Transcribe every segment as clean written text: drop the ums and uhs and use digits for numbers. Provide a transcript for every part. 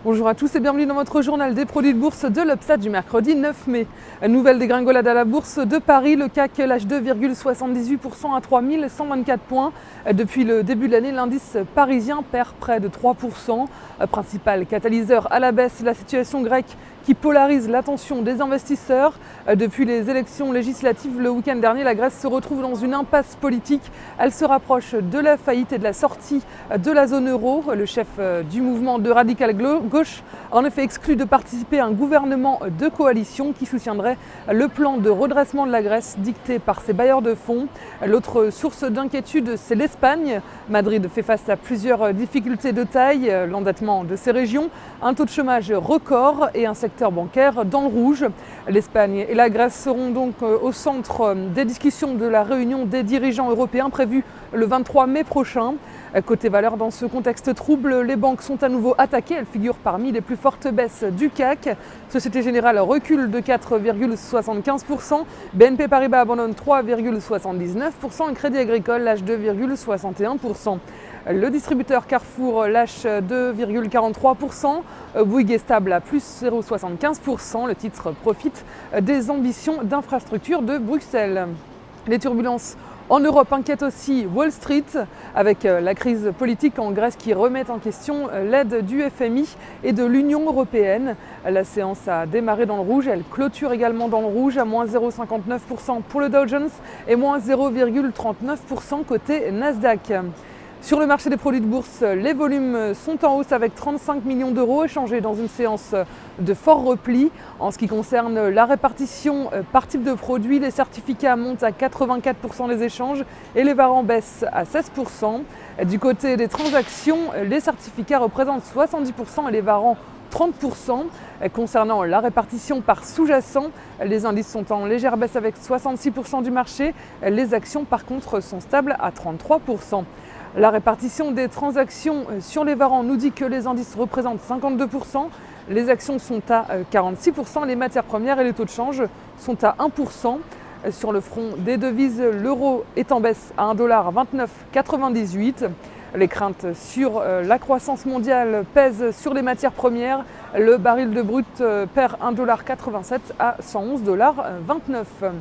Bonjour à tous et bienvenue dans votre journal des produits de bourse de l'Upstat du mercredi 9 mai. Nouvelle dégringolade à la bourse de Paris, le CAC lâche 2,78% à 3124 points. Depuis le début de l'année, l'indice parisien perd près de 3%. Principal catalyseur à la baisse, la situation grecque qui polarise l'attention des investisseurs. Depuis les élections législatives le week-end dernier, la Grèce se retrouve dans une impasse politique. Elle se rapproche de la faillite et de la sortie de la zone euro. Le chef du mouvement de radical gauche a en effet exclu de participer à un gouvernement de coalition qui soutiendrait le plan de redressement de la Grèce dicté par ses bailleurs de fonds. L'autre source d'inquiétude, c'est l'Espagne. Madrid fait face à plusieurs difficultés de taille, l'endettement de ces régions, un taux de chômage record et un secteur bancaire dans le rouge. L'Espagne et la Grèce seront donc au centre des discussions de la réunion des dirigeants européens prévue le 23 mai prochain. Côté valeur, dans ce contexte trouble, les banques sont à nouveau attaquées. Elles figurent parmi les plus fortes baisses du CAC. Société Générale recule de 4,75%. BNP Paribas abandonne 3,79%. Et Crédit Agricole lâche 2,61%. Le distributeur Carrefour lâche 2,43%. Bouygues est stable à plus 0,75%. Le titre profite des ambitions d'infrastructure de Bruxelles. Les turbulences en Europe inquiètent aussi Wall Street, avec la crise politique en Grèce qui remet en question l'aide du FMI et de l'Union européenne. La séance a démarré dans le rouge, elle clôture également dans le rouge à moins 0,59% pour le Dow Jones et moins 0,39% côté Nasdaq. Sur le marché des produits de bourse, les volumes sont en hausse avec 35 millions d'euros échangés dans une séance de fort repli. En ce qui concerne la répartition par type de produit, les certificats montent à 84% des échanges et les varants baissent à 16%. Du côté des transactions, les certificats représentent 70% et les varants 30%. Concernant la répartition par sous-jacent, les indices sont en légère baisse avec 66% du marché. Les actions par contre sont stables à 33%. La répartition des transactions sur les varants nous dit que les indices représentent 52%, les actions sont à 46%, les matières premières et les taux de change sont à 1%. Sur le front des devises, l'euro est en baisse à 1,2998 $. Les craintes sur la croissance mondiale pèsent sur les matières premières. Le baril de brut perd 1,87 $ à 111,29 $.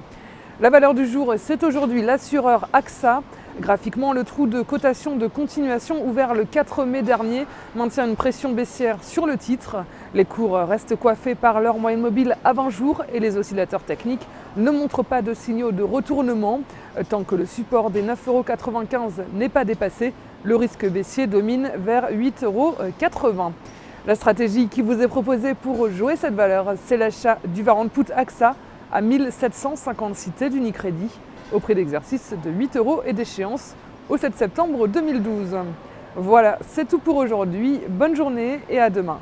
La valeur du jour, c'est aujourd'hui l'assureur AXA. Graphiquement, le trou de cotation de continuation ouvert le 4 mai dernier maintient une pression baissière sur le titre. Les cours restent coiffés par leur moyenne mobile à 20 jours et les oscillateurs techniques ne montrent pas de signaux de retournement. Tant que le support des 9,95 € n'est pas dépassé, le risque baissier domine vers 8,80 €. La stratégie qui vous est proposée pour jouer cette valeur, c'est l'achat du warrant put AXA à 1756 T d'Unicredit au prix d'exercice de 8 € et d'échéance au 7 septembre 2012. Voilà, c'est tout pour aujourd'hui. Bonne journée et à demain.